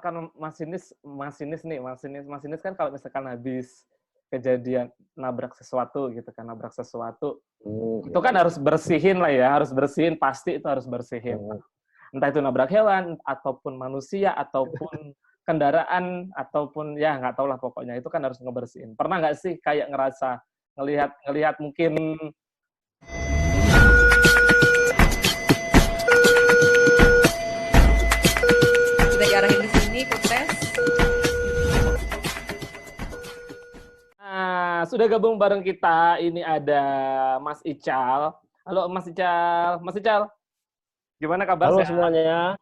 misalkan masinis kan kalau misalkan habis kejadian nabrak sesuatu gitu kan, itu kan harus bersihin lah ya, pasti itu harus bersihin. Entah itu nabrak hewan, ataupun manusia, ataupun kendaraan, ataupun ya nggak tahu lah pokoknya, itu kan harus ngebersihin. Pernah nggak sih kayak ngerasa ngelihat mungkin kita diarahin di sini ke tes. Nah, sudah gabung bareng kita, ini ada Mas Ical. Halo Mas Ical, gimana kabar? Halo semuanya.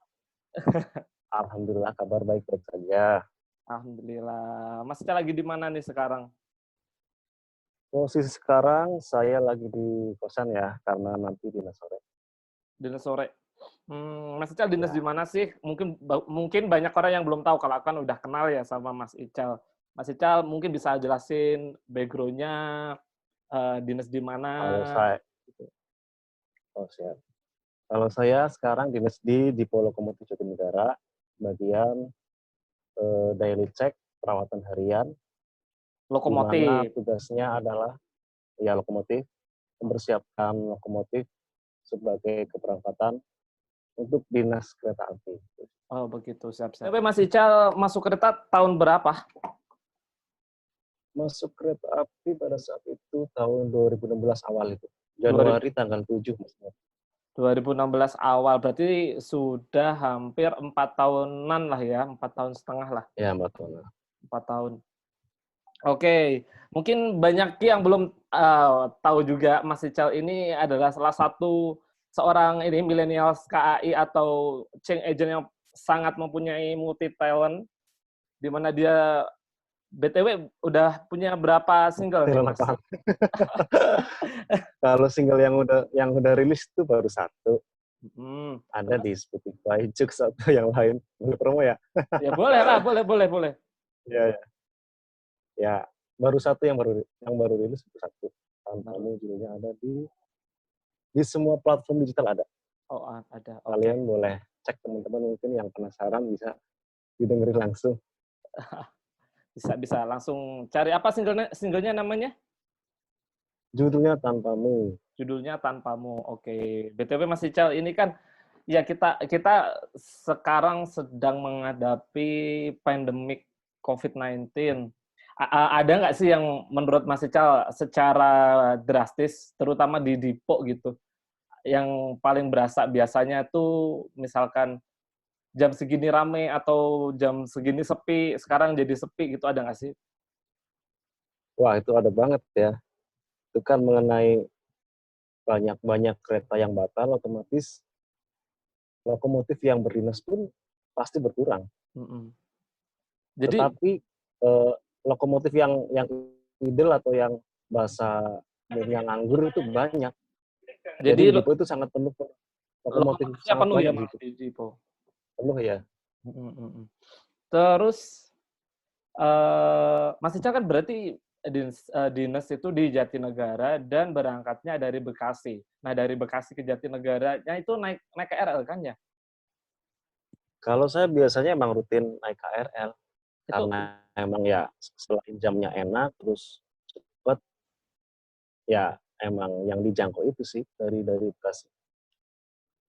Alhamdulillah kabar baik-baik saja. Alhamdulillah. Mas Ical lagi di mana nih sekarang? Posisi sekarang saya lagi di kosan ya, karena nanti dinas sore. Dinas sore. Mas Ical dinas di mana sih? Mungkin banyak orang yang belum tahu, kalau kan udah kenal ya sama Mas Ical. Mas Ical mungkin bisa jelasin background-nya, dinas di mana? Kalau saya sekarang dinas di Dipo Lokomotif Jatinegara, bagian daily check perawatan harian. Lokomotif. Di mana tugasnya adalah ya lokomotif, mempersiapkan lokomotif sebagai keberangkatan untuk dinas kereta api. Oh begitu, siap-siap. Tapi Mas Ical masuk kereta tahun berapa? Masuk kereta api pada saat itu tahun 2016 awal itu. Januari tanggal 7 maksudnya. 2016 awal, berarti sudah hampir 4 tahunan lah ya, 4 tahun setengah lah. Ya, 4 tahun. 4 tahun. Oke, mungkin banyak yang belum tahu juga Mas Ical ini adalah salah satu seorang ini millennials KAI atau change agent yang sangat mempunyai multi talent, di mana dia BTW udah punya berapa single nih, Mas? Kalau single yang udah rilis itu baru 1. Ada di Spotify, Jux atau yang lain. Boleh promo ya? Ya boleh lah, boleh. Ya, baru 1 yang baru rilis itu 1. Tanpamu judulnya ada di semua platform digital ada. Oh, ada. Kalian boleh cek, teman-teman mungkin yang penasaran bisa didengerin langsung. Bisa langsung cari apa singlenya namanya? Judulnya Tanpamu. Oke. BTW Mas Ical, ini kan ya kita sekarang sedang menghadapi pandemik COVID-19. Ada nggak sih yang menurut Mas Ical secara drastis, terutama di Dipo gitu, yang paling berasa biasanya tuh misalkan jam segini rame atau jam segini sepi, sekarang jadi sepi gitu, ada nggak sih? Wah, itu ada banget ya. Itu kan mengenai banyak kereta yang batal, otomatis lokomotif yang berdinas pun pasti berkurang. Jadi, tetapi lokomotif yang idle atau yang bahasa yang nganggur itu banyak. Jadi Dipo itu sangat penuh. Lokomotif sangat penuh ya, banyak di Dipo. Penuh ya. Terus Mas Ical kan berarti dinas itu di Jatinegara dan berangkatnya dari Bekasi. Nah, dari Bekasi ke Jatinegaranya itu naik KRL kan ya? Kalau saya biasanya emang rutin naik KRL. Karena emang ya selain jamnya enak, terus cepat, ya emang yang dijangkau itu sih dari Bekasi.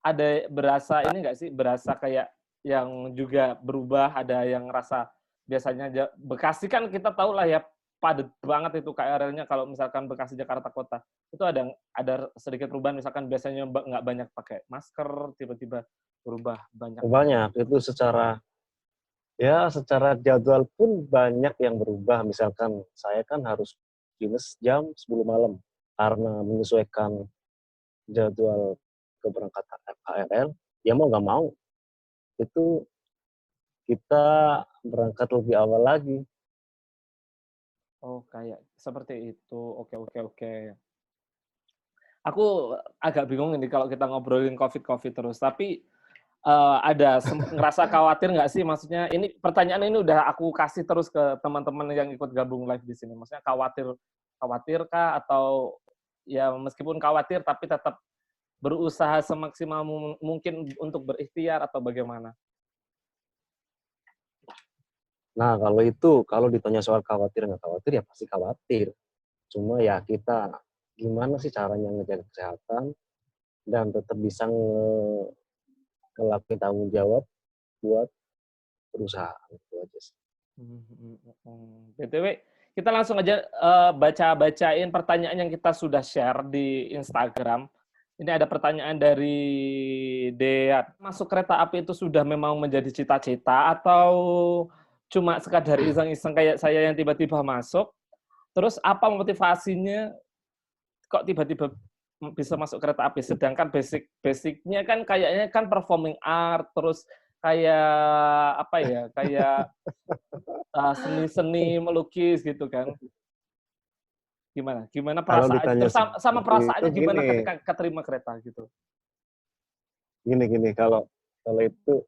Ada berasa ini nggak sih, berasa kayak yang juga berubah, ada yang rasa biasanya Bekasi kan kita tahu lah ya, padat banget itu KRL-nya kalau misalkan Bekasi Jakarta Kota. Itu ada sedikit perubahan, misalkan biasanya nggak banyak pakai masker, tiba-tiba berubah banyak. Banyak, itu secara jadwal pun banyak yang berubah. Misalkan saya kan harus dinas jam 10 malam karena menyesuaikan jadwal keberangkatan KRL, ya mau nggak mau itu kita berangkat lebih awal lagi. Oh, kayak seperti itu. Oke. Aku agak bingung ini kalau kita ngobrolin COVID terus, tapi ada ngerasa khawatir nggak sih? Maksudnya ini pertanyaan ini udah aku kasih terus ke teman-teman yang ikut gabung live di sini. Maksudnya khawatirkah atau ya meskipun khawatir tapi tetap berusaha semaksimal mungkin untuk berikhtiar atau bagaimana? Nah, kalau ditanya soal khawatir nggak khawatir, ya pasti khawatir. Cuma ya kita gimana sih caranya ngejaga kesehatan dan tetap bisa ngelakuin tanggung jawab buat perusahaan itu aja sih. BTW, kita langsung aja baca-bacain pertanyaan yang kita sudah share di Instagram. Ini ada pertanyaan dari Dea. Masuk kereta api itu sudah memang menjadi cita-cita atau cuma sekadar iseng-iseng kayak saya yang tiba-tiba masuk? Terus apa motivasinya kok tiba-tiba bisa masuk kereta api? Sedangkan basicnya kan kayaknya kan performing art, terus kayak apa ya? Kayak seni-seni melukis gitu kan. Gimana? Gimana Kalau perasaan ditanya terus sama seperti itu perasaannya gimana gini, ketika keterima kereta gitu? gini, kalau itu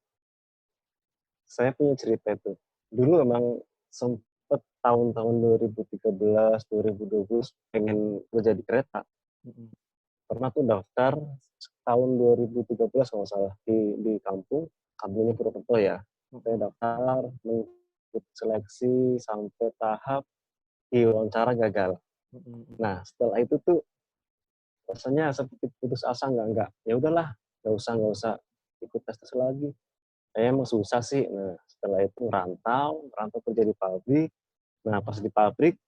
saya punya cerita itu. Dulu emang sempet tahun-tahun 2013, 2020 pengen kerja di kereta. Mhm. Pernah tuh daftar tahun 2013 kalau nggak salah di kampungnya Purwokerto ya. Saya daftar, mengikuti seleksi sampai tahap diwawancara gagal. Nah, setelah itu tuh rasanya seperti putus asa, nggak. Ya udahlah, nggak usah ikut tes lagi. Saya emang susah sih. Nah, setelah itu merantau kerja di pabrik. Nah, pas di pabrik,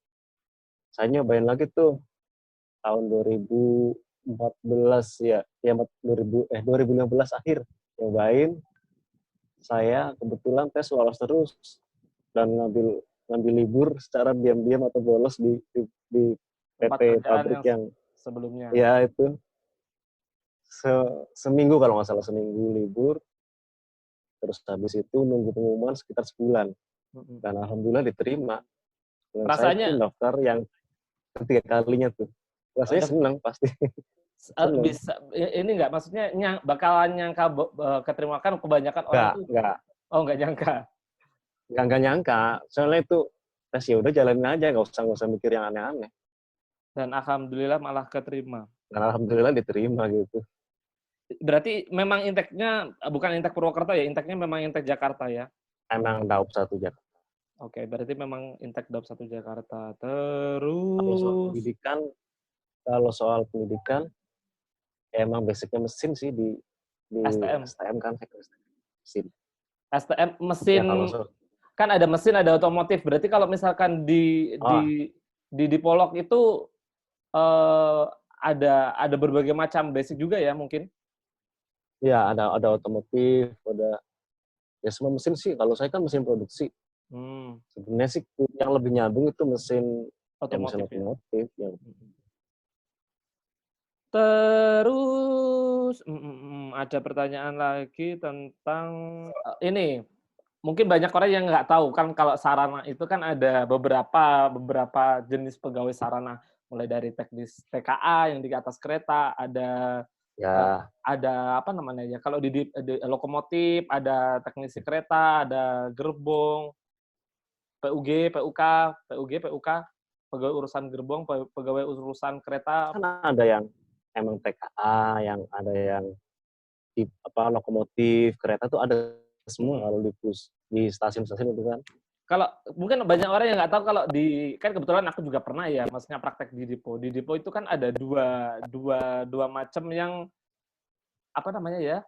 saya nyobain lagi tuh tahun 2014 ya, 2015 akhir nyobain. Saya kebetulan tes lolos terus dan ngambil libur secara diam-diam atau bolos di Tempat PT kerjaan pabrik yang yang sebelumnya. ya itu seminggu kalau nggak salah, seminggu libur. Terus habis itu nunggu pengumuman sekitar sebulan. Dan alhamdulillah diterima. Dan saya tuh Rasanya daftar yang ketiga kalinya tuh. Rasanya senang pasti. Senang. bisa ini nggak maksudnya bakalan nyangka keterima kan kebanyakan orang tuh nggak nyangka. Nggak nyangka. Soalnya itu tes ya udah jalanin aja, nggak usah mikir yang aneh-aneh. Dan alhamdulillah malah keterima. Dan alhamdulillah diterima gitu. Berarti memang inteknya bukan intek Purwokerto ya, inteknya memang intek Jakarta ya. Emang Daup 1 Jakarta. Oke, berarti memang intek Daup 1 Jakarta. Kalau soal Terus pendidikan, kalau soal pendidikan ya emang basicnya mesin sih di STM. STM kan, mesin. STM Ya mesin kalau soal kan ada mesin ada otomotif. Berarti kalau misalkan oh di Polok itu eh, ada berbagai macam basic juga ya mungkin. ya ada otomotif, ada ya semua mesin sih. Kalau saya kan mesin produksi. Sebenarnya sih yang lebih nyambung itu mesin Otomotif ya. otomotif yang Terus ada pertanyaan lagi tentang ini. Mungkin banyak orang yang nggak tahu kan kalau sarana itu kan ada beberapa jenis pegawai sarana, mulai dari teknis TKA yang di atas kereta, ya ada apa namanya ya, kalau di lokomotif ada teknisi kereta, ada gerbong, PUG, PUK, PUG, PUK, pegawai urusan gerbong, pegawai urusan kereta. kan ada yang emang TKA, yang ada yang di lokomotif, kereta tuh ada semua kalau di stasiun-stasiun itu kan. Kalau mungkin banyak orang yang nggak tahu kalau kan kebetulan aku juga pernah ya, maksudnya praktek di depo. Di depo itu kan ada dua macam yang apa namanya ya?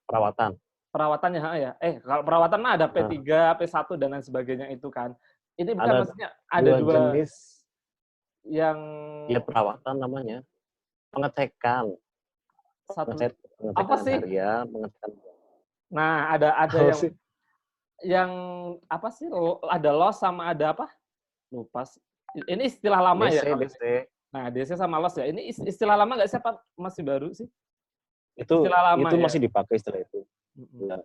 Perawatan. Perawatannya ya. Kalau perawatan mah ada Nah, P3, P1 dan lain sebagainya itu kan. Ini bukan ada maksudnya ada dua dua jenis yang ya perawatan namanya. Pengecekan. satu apa Pengecekan sih? harian, pengecekan. Nah, ada Apa sih? yang apa sih? Ada loss sama ada apa? Lupa. Ini istilah lama ya DC, kalau DC. Nah, DC sama loss ya. Ini istilah lama nggak sih, apa masih baru sih? Itu Istilah lama ya. masih dipakai istilah itu. Ya,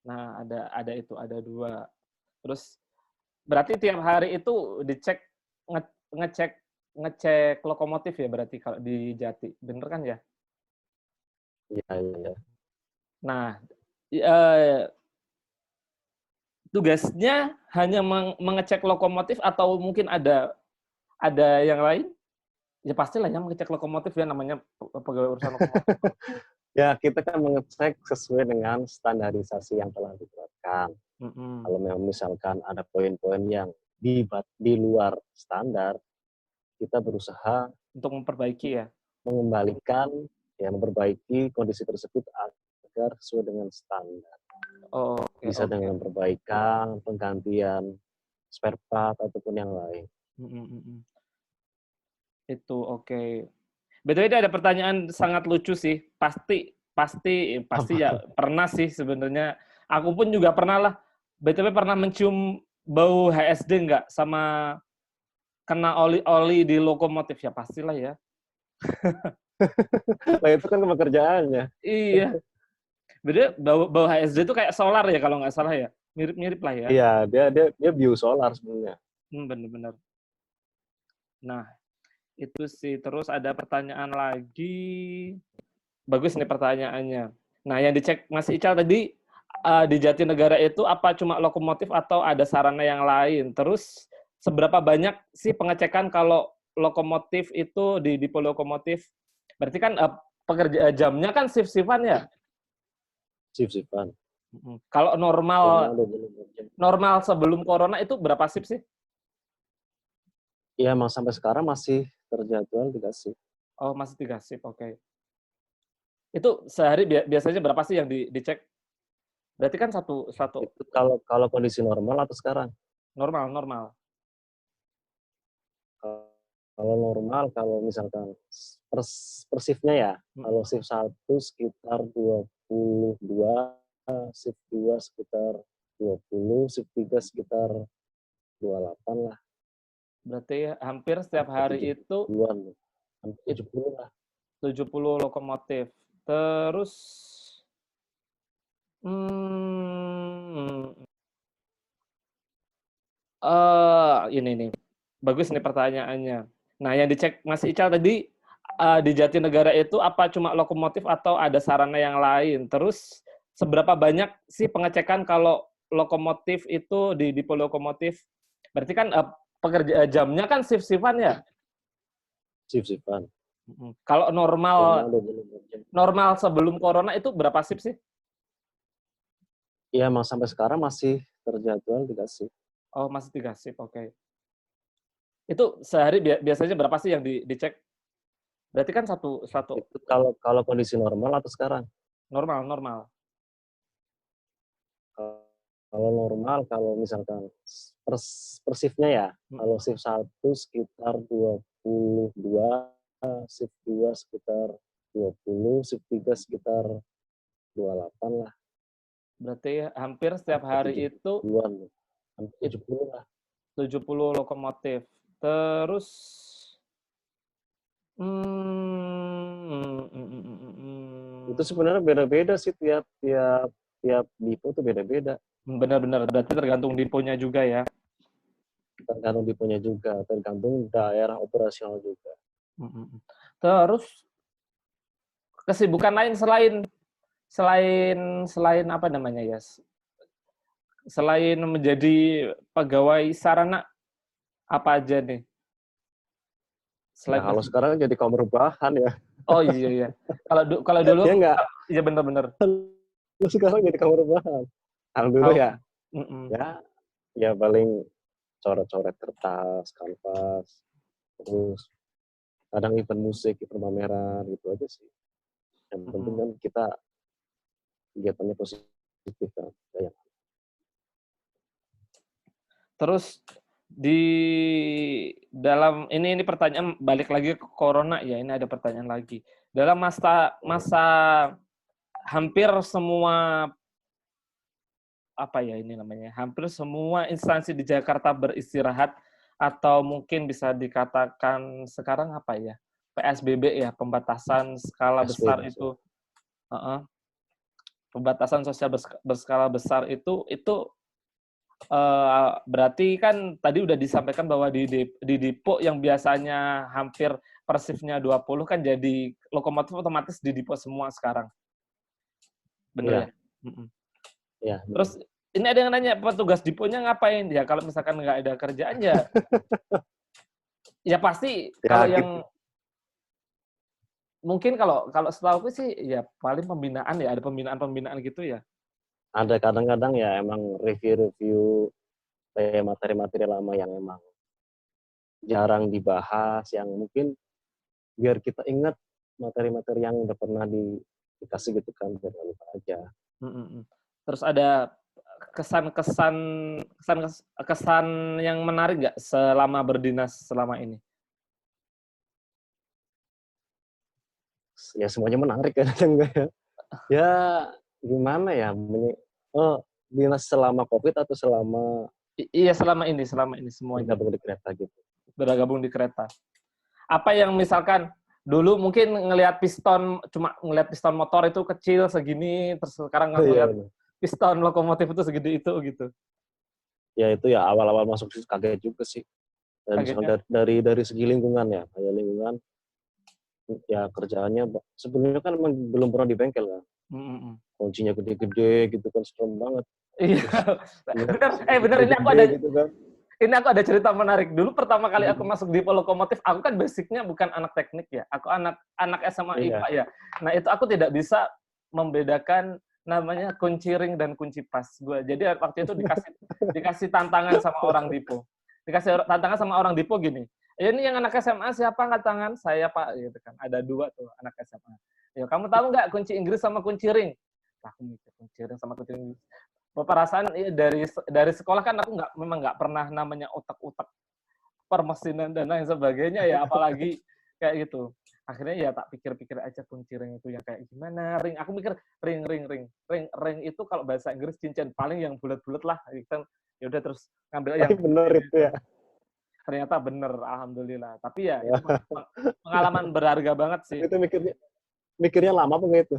Nah, ada itu, ada dua. Terus berarti tiap hari itu dicek ngecek ngecek lokomotif ya berarti kalau di Jati. Bener kan ya? iya. Nah, tugasnya hanya mengecek lokomotif atau mungkin ada yang lain? Ya pastilah yang mengecek lokomotif ya, namanya pegawai urusan lokomotif. Ya, kita kan mengecek sesuai dengan standarisasi yang telah ditetapkan. Kalau misalkan ada poin-poin yang di luar standar, kita berusaha Untuk memperbaiki ya. mengembalikan, ya memperbaiki kondisi tersebut agar sesuai dengan standar. Oh, oke, Bisa oke. dengan perbaikan, penggantian spare part ataupun yang lain. Itu oke. BTW ini ada pertanyaan sangat lucu sih. Pasti ya pernah sih sebenarnya. Aku pun juga pernah lah. BTW pernah mencium bau HSD nggak sama kena oli-oli di lokomotif ya pastilah ya. Nah itu kan pekerjaannya. Iya. Beda bau HSD itu kayak solar ya kalau nggak salah ya. Mirip-mirip lah ya. Iya, dia biosolar sebenarnya. Bener-bener. Nah, itu sih. Terus ada pertanyaan lagi. Bagus nih pertanyaannya. Nah, yang dicek Mas Ical tadi di Jatinegara itu apa cuma lokomotif atau ada sarana yang lain? Terus seberapa banyak sih pengecekan kalau lokomotif itu di depo lokomotif? Berarti kan jamnya kan shift-shiftan ya? Shift-shiftan. Kalau Jamnya 24 jam. normal sebelum corona itu berapa shift sih? Iya, emang sampai sekarang masih terjadwal 3 shift. Oh, masih 3 shift, oke. Itu sehari biasanya berapa sih yang dicek? Berarti kan satu Itu kalau kondisi normal atau sekarang? normal. Kalau normal, kalau misalkan per shift-nya ya, kalau shift 1 sekitar 22, shift 2 sekitar 20, shift 3 sekitar 28 lah. Berarti hampir setiap hari itu 70 lah. 70 lokomotif. Terus ini nih. Bagus nih pertanyaannya. Nah, yang dicek Mas Ical tadi di Jatinegara itu apa cuma lokomotif atau ada sarana yang lain? Terus seberapa banyak sih pengecekan kalau lokomotif itu di depo lokomotif? Berarti kan jamnya kan shift-shiftan ya? Shift-shiftan. Kalau normal Jamnya 24 jam. normal sebelum corona itu berapa shift sih? Iya, emang sampai sekarang masih terjadwal 3 shift. Oh, masih 3 shift, oke. Itu sehari biasanya berapa sih yang dicek? Berarti kan satu Itu kalau kondisi normal atau sekarang? normal. Kalau normal, kalau misalkan per shift-nya ya, kalau shift 1 sekitar 22, shift 2 sekitar 20, shift 3 sekitar 28 lah. Berarti hampir setiap hari itu 70 lah. 70 lokomotif. Terus Itu sebenarnya beda-beda sih, tiap depo itu beda-beda. benar-benar berarti tergantung deponya juga ya. Tergantung deponya juga, tergantung daerah operasional juga. Terus kesibukan lain selain apa namanya ya? Selain menjadi pegawai sarana apa aja nih? Nah, kalau sekarang jadi kaum rebahan ya. Oh iya. Kalau dulu ya enggak. Iya benar. Sekarang jadi kaum rebahan. Kalau dulu ya. Ya paling coret-coret kertas, kanvas, terus kadang event musik, event pameran gitu aja sih. Yang penting kan kita kegiatannya positif kan. Terus di dalam ini pertanyaan balik lagi ke corona ya, ini ada pertanyaan lagi. Dalam masa hampir semua hampir semua instansi di Jakarta beristirahat atau mungkin bisa dikatakan sekarang apa ya? PSBB ya, pembatasan skala besar itu. Pembatasan sosial berskala besar itu berarti kan tadi udah disampaikan bahwa di depo yang biasanya hampir per shift-nya 20 kan jadi lokomotif otomatis di depo semua sekarang. Bener ya? Ya. Terus ini ada yang nanya, petugas deponya ngapain? Ya kalau misalkan nggak ada kerjaan ya ya pasti kalau yang mungkin kalau setahu aku sih ya paling pembinaan ya, ada pembinaan gitu ya. ada kadang-kadang ya emang review-review kayak materi-materi lama yang emang jarang dibahas, yang mungkin biar kita ingat materi-materi yang udah pernah dikasih gitu kan, biar nggak lupa aja. Terus ada kesan-kesan kesan yang menarik nggak selama berdinas selama ini? Ya semuanya menarik kan, enggak ya? Ya gimana ya? Oh, dinas selama COVID atau selama Iya selama ini semuanya bergabung di kereta gitu? bergabung di kereta. Apa yang misalkan dulu mungkin cuma ngelihat piston motor itu kecil segini, terus sekarang Oh iya ngelihat benar. piston lokomotif itu segede itu gitu. Ya itu ya awal-awal masuk situ kaget juga sih. Dan misalkan Kagetnya. dari segi lingkungan ya, kayak lingkungan ya kerjaannya sebenarnya kan emang belum pernah di bengkel kan. Mm-mm. Kuncinya gede-gede gitu kan, serem banget. Iya, Terus bener gede-gede gitu kan. ini aku ada cerita menarik. Dulu pertama kali aku masuk di lokomotif, aku kan basicnya bukan anak teknik ya, aku anak SMA Iya. IPA ya. Nah itu aku tidak bisa membedakan namanya kunci ring dan kunci pas. Jadi waktu itu dikasih tantangan sama orang Dipo. Dikasih tantangan sama orang Dipo gini. Ya ini yang anak SMA siapa angkat tangan? Saya Pak gitu kan. Ada 2 tuh anak SMA. Ya kamu tahu nggak kunci Inggris sama kunci ring? Aku mikir kunci ring sama kunci Inggris. Perasaan dari sekolah kan aku memang nggak pernah namanya utak-utak permesinan dan lain sebagainya ya, apalagi kayak gitu. Akhirnya ya tak pikir-pikir aja kunci ring itu yang kayak gimana. Ring, aku mikir ring itu kalau bahasa Inggris cincin paling yang bulat-bulat lah. Gitu. Ya udah terus ngambil yang Tapi bener itu ya. ternyata bener, alhamdulillah. Tapi ya itu pengalaman berharga banget sih. Itu mikirnya lama apa enggak itu?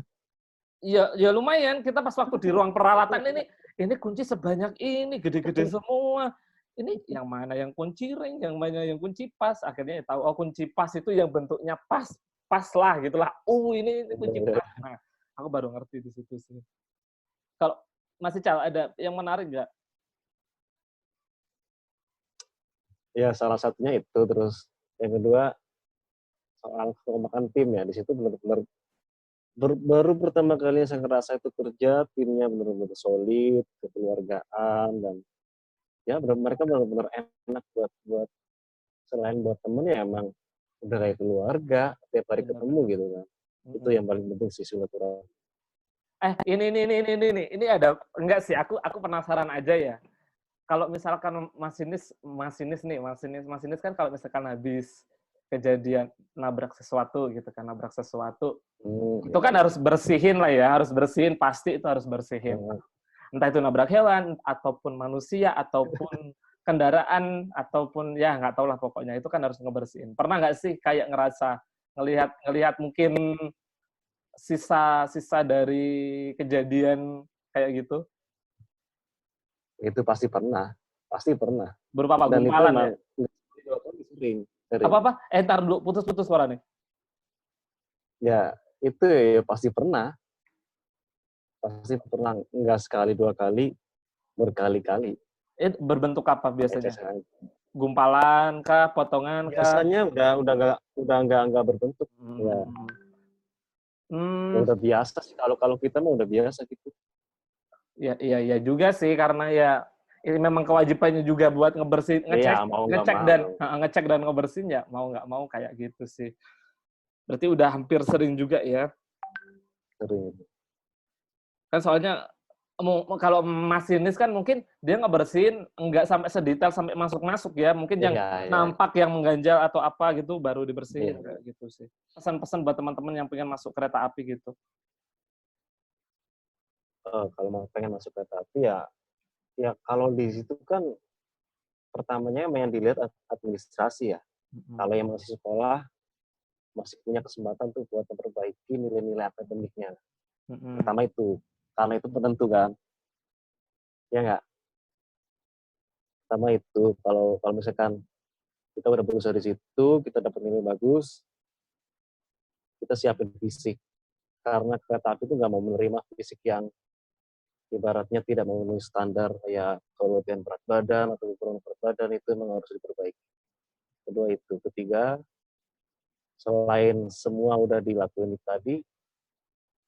Ya lumayan. Kita pas waktu di ruang peralatan ini kunci sebanyak ini, gede-gede semua. Ini yang mana yang kunci ring, yang mana yang kunci pas. Akhirnya tahu, oh kunci pas itu yang bentuknya pas lah gitulah. Ini kunci pas. Nah, aku baru ngerti di situ sih. Kalau masih Cal, ada yang menarik nggak? Ya salah satunya itu, terus yang kedua soal kekompakan tim ya. Di situ benar-benar baru pertama kali saya ngerasa itu kerja timnya benar-benar solid, kekeluargaan, dan ya mereka benar-benar enak buat buat selain buat temen ya emang udah kayak keluarga, tiap hari ketemu Benar-benar. gitu kan. Itu yang paling penting sih silaturahmi. Ini ada enggak sih? Aku penasaran aja ya. Kalau misalkan masinis kan kalau misalkan habis kejadian nabrak sesuatu gitu kan, itu Ya. kan harus bersihin lah ya, harus bersihin, pasti itu harus bersihin. Entah itu nabrak hewan, ataupun manusia, ataupun kendaraan, ataupun ya nggak tahu lah pokoknya, itu kan harus ngebersihin. Pernah nggak sih kayak ngerasa ngelihat mungkin sisa-sisa dari kejadian kayak gitu? Itu pasti pernah, pasti pernah. Berupa apa? Dan itu Gumpalan ya? emang sering. Apa? Ntar dulu, putus-putus suara nih. Ya itu ya pasti pernah nggak sekali 2 kali, berkali-kali. Itu berbentuk apa biasanya? Ecesan. Gumpalan kah, potongan kah? Biasanya udah nggak berbentuk. Ya, ya Hmm, udah biasa sih, kalau kita mah udah biasa gitu. ya juga sih karena ya ini memang kewajibannya juga buat Iya, mau nggak mau. ngecek dan ngebersihin ya mau nggak mau kayak gitu sih. Berarti udah hampir sering juga ya. Sering. Kan soalnya kalau masinis kan mungkin dia ngebersihin nggak sampai sedetail sampai masuk-masuk ya. Mungkin yang Iya. nampak yang mengganjal atau apa gitu baru dibersihin Iya. kayak gitu sih. Pesan-pesan buat teman-teman yang pengen masuk kereta api gitu. Kalau mau pengen masuk kereta api ya kalau di situ kan pertamanya yang dilihat administrasi ya. Kalau yang masih sekolah masih punya kesempatan tuh buat memperbaiki nilai-nilai akademiknya. Pertama itu, karena itu penentu kan. Ya nggak? Pertama itu, kalau misalkan kita udah berusaha di situ, kita dapat nilai bagus, kita siapin fisik. Karena kereta api itu nggak mau menerima fisik yang ibaratnya tidak memenuhi standar, kayak kelebihan berat badan atau kekurangan berat badan, itu memang harus diperbaiki. Kedua itu. Ketiga, selain semua udah dilakuin tadi,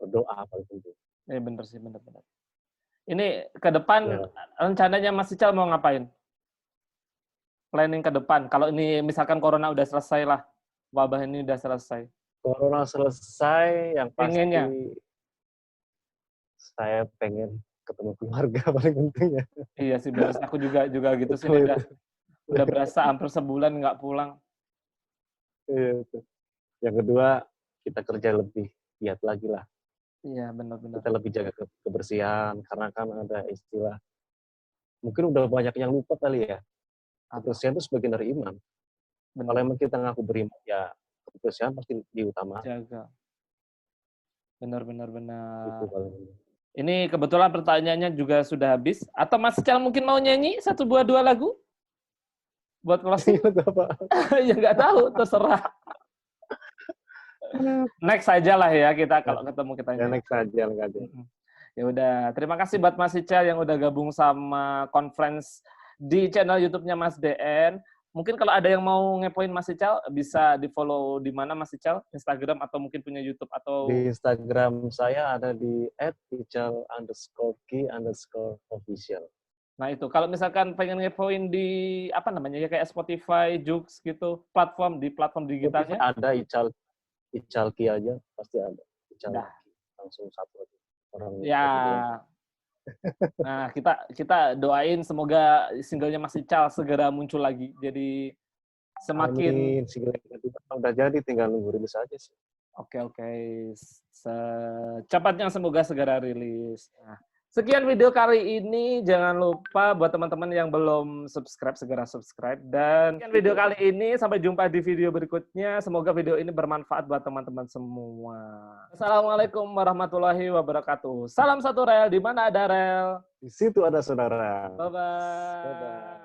berdoa paling penting. Bener sih, bener-bener. Ini ke depan Ya. rencananya Mas Ical mau ngapain? Planning ke depan. Kalau ini misalkan corona udah selesai lah, wabah ini udah selesai. Corona selesai, yang Pengennya? pasti saya pengen ketemu keluarga paling penting ya. Iya sih bener. Aku juga gitu sih. Betul Ini itu. udah berasa hampir sebulan nggak pulang. Iya, itu. Yang kedua, kita kerja lebih giat lagi lah. Iya benar-benar. Kita lebih jaga kebersihan, karena kan ada istilah, mungkin udah banyak yang lupa kali ya, Apa? kebersihan itu sebagian dari iman. Kalau Benar. emang kita ngaku beriman, ya kebersihan pasti diutamakan. Jaga. Benar-benar Itu benar. paling penting. Ini kebetulan pertanyaannya juga sudah habis. Atau Mas Ical mungkin mau nyanyi satu buah dua lagu buat closing? Iya, Pak. Ya nggak tahu, terserah. Next aja lah ya kita kalau ketemu kita Ya, nyanyi. next aja. Ya udah, terima kasih buat Mas Ical yang udah gabung sama conference di channel YouTube-nya Mas DN. Mungkin kalau ada yang mau ngepoin Mas Ical, bisa di-follow di mana Mas Ical? Instagram atau mungkin punya YouTube atau... Di Instagram saya ada di @ical_ki_official. Nah itu, kalau misalkan pengen ngepoin di, apa namanya, ya kayak Spotify, Joox gitu, di platform digitalnya, Ada Icalki aja, pasti ada. Icalki. dah. Langsung satu aja. Orang Ya, nah kita doain semoga singlenya Mas Ical segera muncul lagi. Jadi semakin Amin. Single yang kedua udah jadi, tinggal nunggu rilis aja sih. oke, secepatnya semoga segera rilis. Nah, sekian video kali ini. Jangan lupa buat teman-teman yang belum subscribe, segera subscribe. Dan sekian video kali ini. Sampai jumpa di video berikutnya. Semoga video ini bermanfaat buat teman-teman semua. Assalamualaikum warahmatullahi wabarakatuh. Salam satu rel. Di mana ada rel? Di situ ada saudara. Bye-bye. Bye-bye.